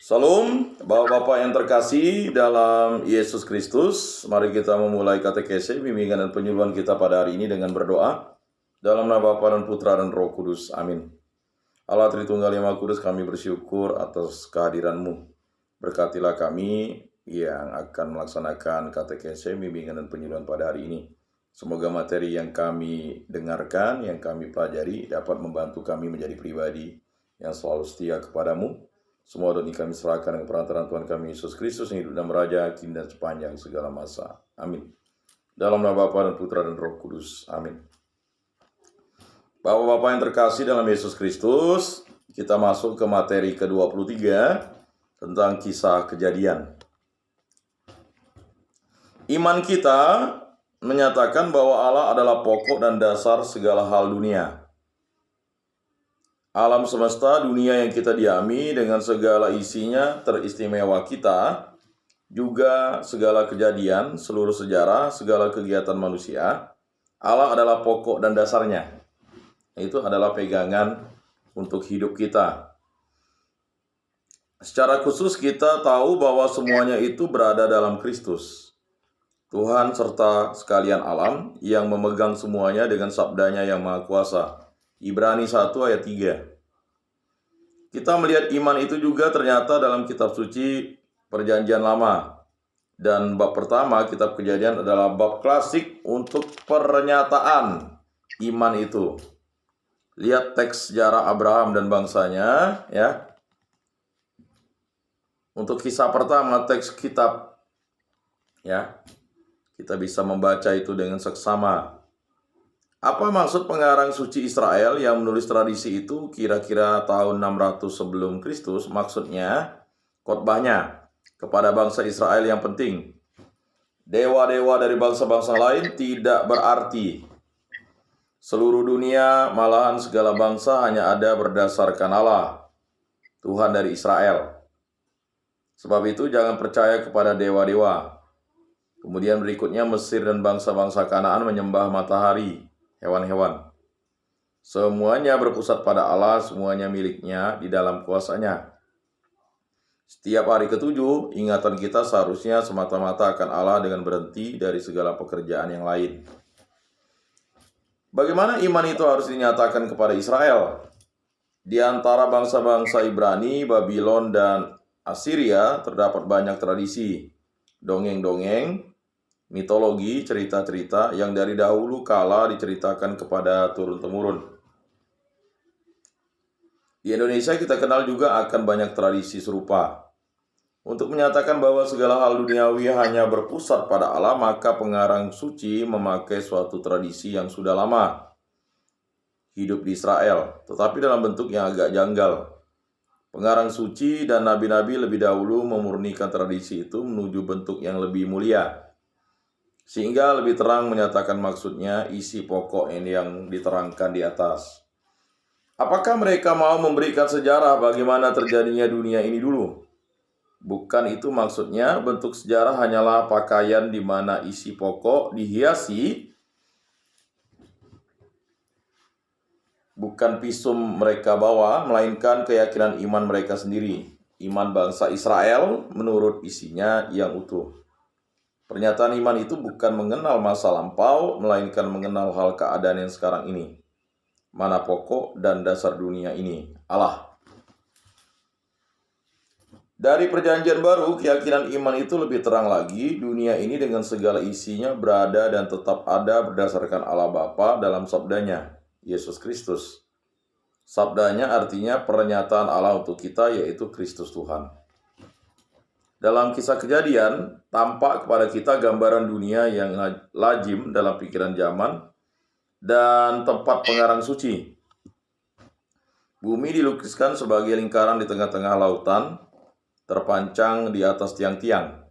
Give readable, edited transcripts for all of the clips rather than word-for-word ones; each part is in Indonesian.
Salam, Bapak-Bapak yang terkasih dalam Yesus Kristus. Mari kita memulai katekese, bimbingan dan penyuluhan kita pada hari ini dengan berdoa. Dalam nama Bapa dan Putra dan Roh Kudus. Amin. Allah Tritunggal Yang Maha Kudus, kami bersyukur atas kehadiran-Mu. Berkatilah kami yang akan melaksanakan katekese, bimbingan dan penyuluhan pada hari ini. Semoga materi yang kami dengarkan, yang kami pelajari dapat membantu kami menjadi pribadi yang selalu setia kepadamu. Semua doa ini kami serahkan dengan perantaraan Tuhan kami Yesus Kristus yang hidup dan meraja kini dan sepanjang segala masa. Amin. Dalam nama Bapa dan Putra dan Roh Kudus. Amin. Bapak-bapak yang terkasih dalam Yesus Kristus, kita masuk ke materi ke-23 tentang kisah kejadian. Iman kita menyatakan bahwa Allah adalah pokok dan dasar segala hal dunia. Alam semesta, dunia yang kita diami dengan segala isinya teristimewa kita, juga segala kejadian, seluruh sejarah, segala kegiatan manusia, Allah adalah pokok dan dasarnya. Itu adalah pegangan untuk hidup kita. Secara khusus kita tahu bahwa semuanya itu berada dalam Kristus. Tuhan serta sekalian alam yang memegang semuanya dengan sabdanya yang maha kuasa. Ibrani 1 ayat 3. Kita melihat iman itu juga ternyata dalam kitab suci Perjanjian Lama. Dan bab pertama kitab Kejadian adalah bab klasik untuk pernyataan iman itu. Lihat teks sejarah Abraham dan bangsanya ya. Untuk kisah pertama teks kitab ya. Kita bisa membaca itu dengan seksama. Apa maksud pengarang suci Israel yang menulis tradisi itu kira-kira tahun 600 sebelum Kristus? Maksudnya, khotbahnya kepada bangsa Israel yang penting. Dewa-dewa dari bangsa-bangsa lain tidak berarti. Seluruh dunia, malahan segala bangsa hanya ada berdasarkan Allah, Tuhan dari Israel. Sebab itu jangan percaya kepada dewa-dewa. Kemudian berikutnya Mesir dan bangsa-bangsa Kanaan menyembah matahari, hewan-hewan. Semuanya berpusat pada Allah, semuanya miliknya di dalam kuasanya. Setiap hari ketujuh, ingatan kita seharusnya semata-mata akan Allah dengan berhenti dari segala pekerjaan yang lain. Bagaimana iman itu harus dinyatakan kepada Israel? Di antara bangsa-bangsa Ibrani, Babylon, dan Assyria terdapat banyak tradisi, dongeng-dongeng, mitologi, cerita-cerita yang dari dahulu kala diceritakan kepada turun-temurun. Di Indonesia kita kenal juga akan banyak tradisi serupa. Untuk menyatakan bahwa segala hal duniawi hanya berpusat pada Allah, maka pengarang suci memakai suatu tradisi yang sudah lama hidup di Israel, tetapi dalam bentuk yang agak janggal. Pengarang suci dan nabi-nabi lebih dahulu memurnikan tradisi itu menuju bentuk yang lebih mulia, sehingga lebih terang menyatakan maksudnya isi pokok ini yang diterangkan di atas. Apakah mereka mau memberikan sejarah bagaimana terjadinya dunia ini dulu? Bukan itu maksudnya. Bentuk sejarah hanyalah pakaian di mana isi pokok dihiasi, bukan pisum mereka bawa, melainkan keyakinan iman mereka sendiri. Iman bangsa Israel menurut isinya yang utuh. Pernyataan iman itu bukan mengenal masa lampau, melainkan mengenal hal keadaan yang sekarang ini. Mana pokok dan dasar dunia ini? Allah. Dari Perjanjian Baru, keyakinan iman itu lebih terang lagi. Dunia ini dengan segala isinya berada dan tetap ada berdasarkan Allah Bapa dalam sabdanya, Yesus Kristus. Sabdanya artinya pernyataan Allah untuk kita, yaitu Kristus Tuhan. Dalam kisah Kejadian, tampak kepada kita gambaran dunia yang lazim dalam pikiran zaman dan tempat pengarang suci. Bumi dilukiskan sebagai lingkaran di tengah-tengah lautan, terpancang di atas tiang-tiang.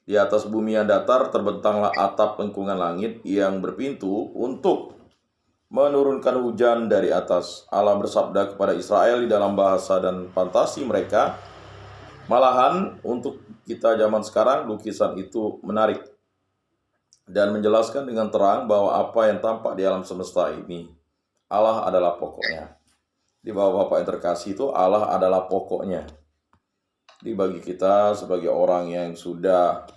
Di atas bumi yang datar terbentanglah atap lengkungan langit yang berpintu untuk menurunkan hujan dari atas. Allah bersabda kepada Israel di dalam bahasa dan fantasi mereka. Malahan untuk kita zaman sekarang lukisan itu menarik dan menjelaskan dengan terang bahwa apa yang tampak di alam semesta ini Allah adalah pokoknya. Di bawah Bapak yang terkasih itu Allah adalah pokoknya. Jadi bagi kita sebagai orang yang sudah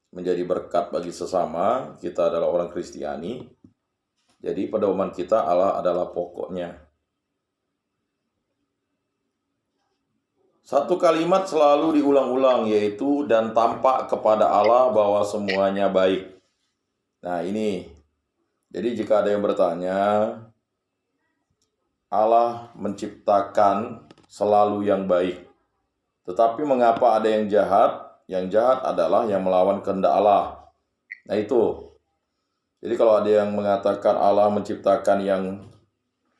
menjadi berkat bagi sesama, kita adalah orang Kristiani. Jadi pedoman kita Allah adalah pokoknya. Satu kalimat selalu diulang-ulang, yaitu dan tampak kepada Allah bahwa semuanya baik. Nah ini, jadi jika ada yang bertanya, Allah menciptakan selalu yang baik. Tetapi mengapa ada yang jahat? Yang jahat adalah yang melawan kehendak Allah. Nah itu. Jadi kalau ada yang mengatakan Allah menciptakan yang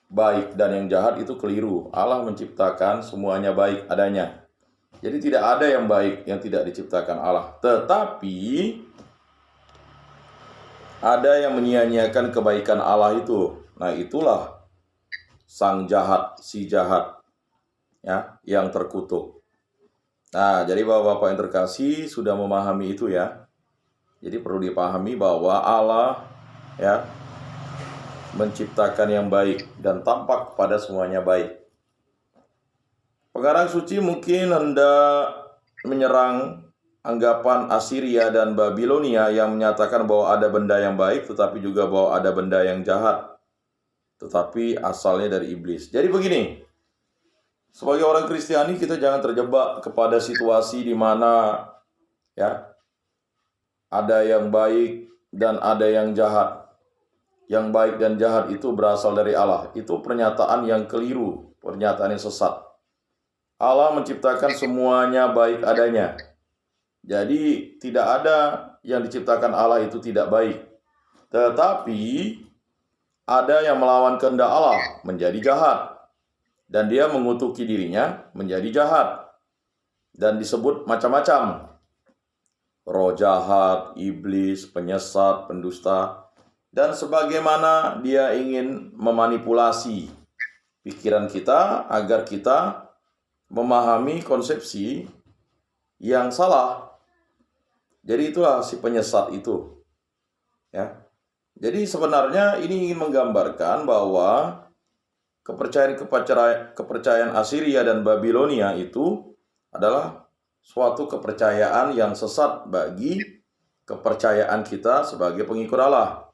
baik dan yang jahat, itu keliru. Allah menciptakan semuanya baik adanya. Jadi tidak ada yang baik yang tidak diciptakan Allah. Tetapi ada yang menyia-nyiakan kebaikan Allah itu. Nah itulah sang jahat, si jahat, ya, yang terkutuk. Nah, jadi Bapak-Bapak yang terkasih sudah memahami itu ya. Jadi perlu dipahami bahwa Allah ya menciptakan yang baik dan tampak pada semuanya baik. Pengarang suci mungkin hendak menyerang anggapan Assyria dan Babilonia yang menyatakan bahwa ada benda yang baik tetapi juga bahwa ada benda yang jahat. Tetapi asalnya dari iblis. Jadi begini, sebagai orang Kristiani kita jangan terjebak kepada situasi di mana ya ada yang baik dan ada yang jahat. Yang baik dan jahat itu berasal dari Allah. Itu pernyataan yang keliru, pernyataan yang sesat. Allah menciptakan semuanya baik adanya. Jadi tidak ada yang diciptakan Allah itu tidak baik. Tetapi ada yang melawan kehendak Allah menjadi jahat. Dan dia mengutuki dirinya menjadi jahat. Dan disebut macam-macam. Roh jahat, iblis, penyesat, pendusta. Dan sebagaimana dia ingin memanipulasi pikiran kita agar kita memahami konsepsi yang salah. Jadi itulah si penyesat itu. Ya. Jadi sebenarnya ini ingin menggambarkan bahwa kepercayaan Assyria dan Babilonia itu adalah suatu kepercayaan yang sesat bagi kepercayaan kita sebagai pengikut Allah.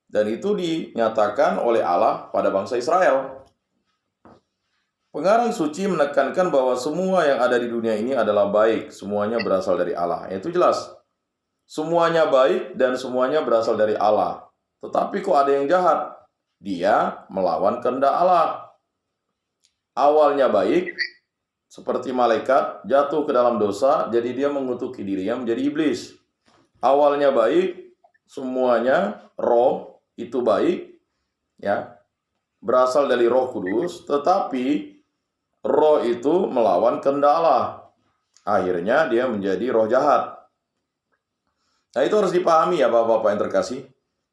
Dan itu dinyatakan oleh Allah pada bangsa Israel. Pengarang suci menekankan bahwa semua yang ada di dunia ini adalah baik, semuanya berasal dari Allah. Itu jelas. Semuanya baik dan semuanya berasal dari Allah. Tetapi kok ada yang jahat? Dia melawan kehendak Allah. Awalnya baik, seperti malaikat, jatuh ke dalam dosa, jadi dia mengutuki dirinya menjadi iblis. Awalnya baik, semuanya roh itu baik, ya, berasal dari Roh Kudus, tetapi roh itu melawan kehendak Allah. Akhirnya dia menjadi roh jahat. Nah itu harus dipahami ya Bapak-Bapak yang terkasih.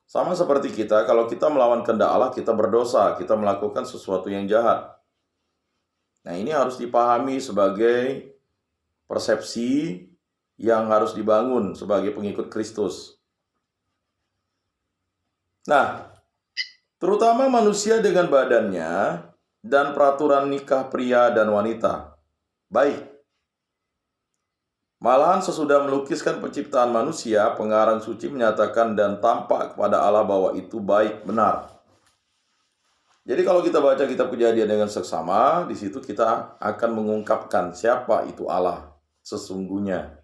Sama seperti kita, kalau kita melawan kehendak Allah, kita berdosa, kita melakukan sesuatu yang jahat. Nah ini harus dipahami sebagai persepsi yang harus dibangun sebagai pengikut Kristus. Nah, terutama manusia dengan badannya dan peraturan nikah pria dan wanita. Baik. Malahan sesudah melukiskan penciptaan manusia, pengarang suci menyatakan dan tampak kepada Allah bahwa itu baik, benar. Jadi kalau kita baca kitab Kejadian dengan seksama, di situ kita akan mengungkapkan siapa itu Allah sesungguhnya.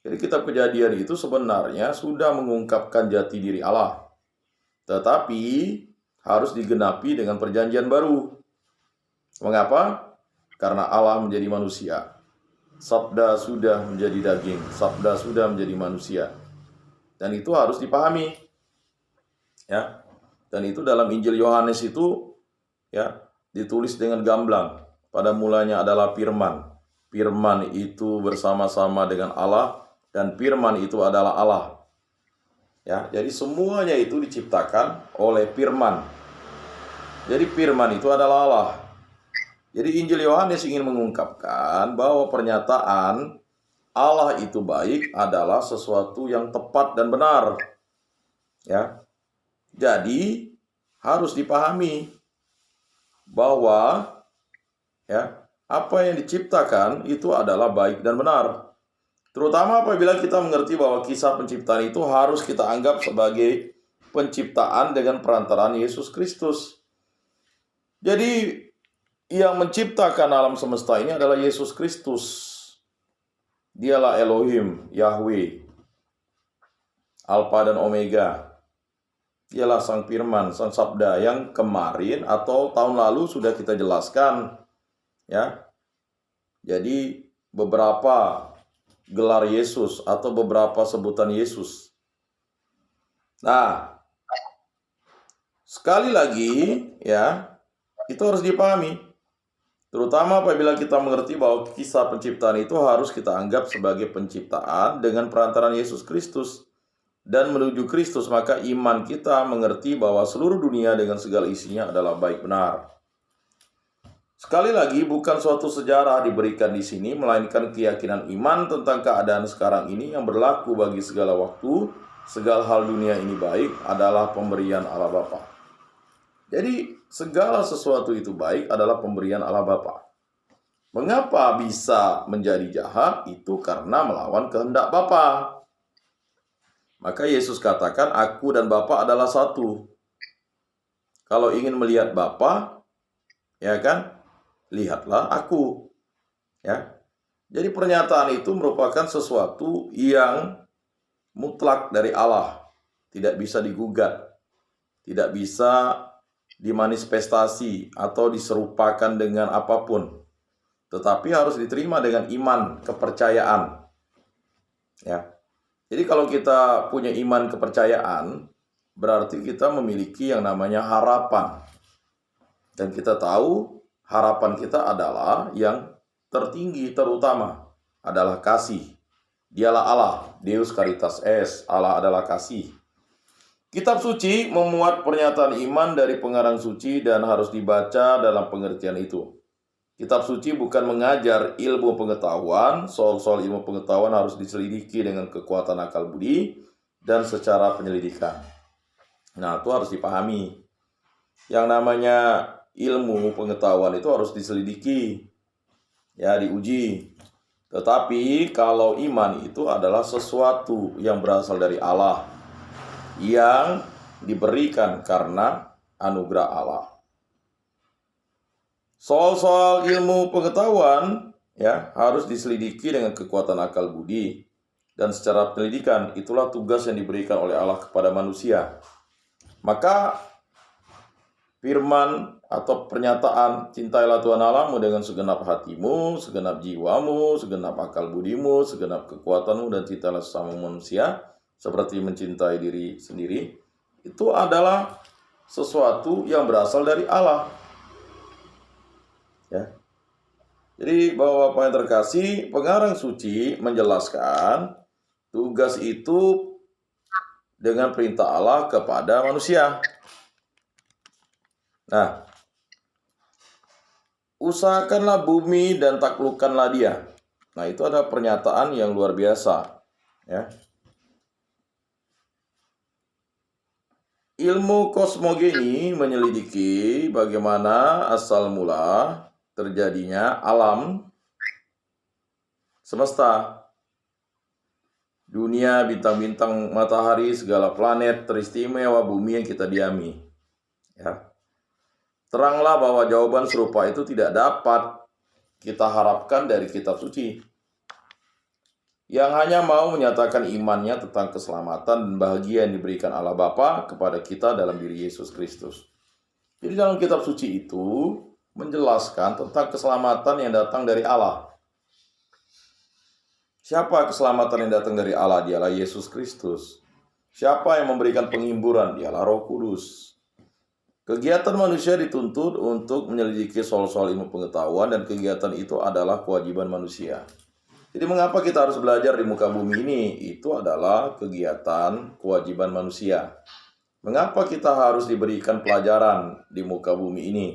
Jadi kitab Kejadian itu sebenarnya sudah mengungkapkan jati diri Allah. Tetapi harus digenapi dengan perjanjian baru. Mengapa? Karena Allah menjadi manusia. Sabda sudah menjadi daging, sabda sudah menjadi manusia. Dan itu harus dipahami. Ya. Dan itu dalam Injil Yohanes itu ya, ditulis dengan gamblang. Pada mulanya adalah firman. Firman itu bersama-sama dengan Allah dan firman itu adalah Allah. Ya, jadi semuanya itu diciptakan oleh firman. Jadi firman itu adalah Allah. Jadi Injil Yohanes ingin mengungkapkan bahwa pernyataan Allah itu baik adalah sesuatu yang tepat dan benar. Ya. Jadi harus dipahami bahwa ya, apa yang diciptakan itu adalah baik dan benar. Terutama apabila kita mengerti bahwa kisah penciptaan itu harus kita anggap sebagai penciptaan dengan perantaraan Yesus Kristus. Jadi yang menciptakan alam semesta ini adalah Yesus Kristus. Dialah Elohim, Yahweh, Alfa dan Omega. Dialah Sang Firman, Sang Sabda yang kemarin atau tahun lalu sudah kita jelaskan. Ya. Jadi beberapa gelar Yesus atau beberapa sebutan Yesus. Nah, sekali lagi ya, itu harus dipahami. Terutama apabila kita mengerti bahwa kisah penciptaan itu harus kita anggap sebagai penciptaan dengan perantaraan Yesus Kristus. Dan menuju Kristus, maka iman kita mengerti bahwa seluruh dunia dengan segala isinya adalah baik benar. Sekali lagi, bukan suatu sejarah diberikan di sini, melainkan keyakinan iman tentang keadaan sekarang ini yang berlaku bagi segala waktu, segala hal dunia ini baik adalah pemberian Allah Bapa. Jadi, segala sesuatu itu baik adalah pemberian Allah Bapa. Mengapa bisa menjadi jahat? Itu karena melawan kehendak Bapa. Maka Yesus katakan, aku dan Bapa adalah satu. Kalau ingin melihat Bapa, ya kan, lihatlah aku. Ya. Jadi pernyataan itu merupakan sesuatu yang mutlak dari Allah. Tidak bisa digugat. Tidak bisa dimanifestasi atau diserupakan dengan apapun. Tetapi harus diterima dengan iman, kepercayaan. Ya. Jadi kalau kita punya iman kepercayaan, berarti kita memiliki yang namanya harapan. Dan kita tahu harapan kita adalah yang tertinggi, terutama adalah kasih. Dialah Allah, Deus Caritas Est, Allah adalah kasih. Kitab suci memuat pernyataan iman dari pengarang suci dan harus dibaca dalam pengertian itu. Kitab suci bukan mengajar ilmu pengetahuan, soal-soal ilmu pengetahuan harus diselidiki dengan kekuatan akal budi dan secara penyelidikan. Nah, itu harus dipahami. Yang namanya ilmu pengetahuan itu harus diselidiki, ya, diuji. Tetapi kalau iman itu adalah sesuatu yang berasal dari Allah, yang diberikan karena anugerah Allah. Soal-soal ilmu pengetahuan ya harus diselidiki dengan kekuatan akal budi dan secara penyelidikan. Itulah tugas yang diberikan oleh Allah kepada manusia. Maka firman atau pernyataan cintailah Tuhan Allahmu dengan segenap hatimu, segenap jiwamu, segenap akal budimu, segenap kekuatanmu dan cintailah sesama manusia seperti mencintai diri sendiri, itu adalah sesuatu yang berasal dari Allah. Ya. Jadi Bapak-Bapak yang terkasih, pengarang suci menjelaskan tugas itu dengan perintah Allah kepada manusia. Nah, usahakanlah bumi dan taklukkanlah dia. Nah, itu ada pernyataan yang luar biasa. Ya. Ilmu kosmogeni menyelidiki bagaimana asal mula terjadinya alam semesta. Dunia, bintang-bintang, matahari, segala planet, teristimewa bumi yang kita diami. Ya. Teranglah bahwa jawaban serupa itu tidak dapat kita harapkan dari kitab suci, yang hanya mau menyatakan imannya tentang keselamatan dan bahagia yang diberikan Allah Bapa kepada kita dalam diri Yesus Kristus. Jadi dalam kitab suci itu menjelaskan tentang keselamatan yang datang dari Allah. Siapa keselamatan yang datang dari Allah? Dialah Yesus Kristus. Siapa yang memberikan penghiburan? Dialah Roh Kudus. Kegiatan manusia dituntut untuk menyelidiki soal-soal ilmu pengetahuan, dan kegiatan itu adalah kewajiban manusia. Jadi mengapa kita harus belajar di muka bumi ini? Itu adalah kegiatan kewajiban manusia. Mengapa kita harus diberikan pelajaran di muka bumi ini?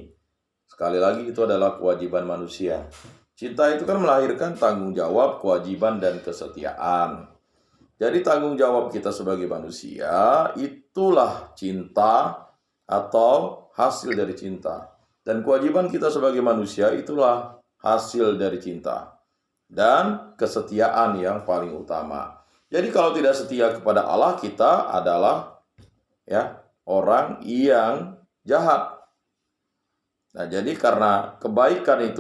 Sekali lagi, itu adalah kewajiban manusia. Cinta itu kan melahirkan tanggung jawab, kewajiban, dan kesetiaan. Jadi tanggung jawab kita sebagai manusia itulah cinta atau hasil dari cinta. Dan kewajiban kita sebagai manusia itulah hasil dari cinta dan kesetiaan yang paling utama. Jadi kalau tidak setia kepada Allah, kita adalah orang yang jahat. Nah, jadi karena kebaikan itu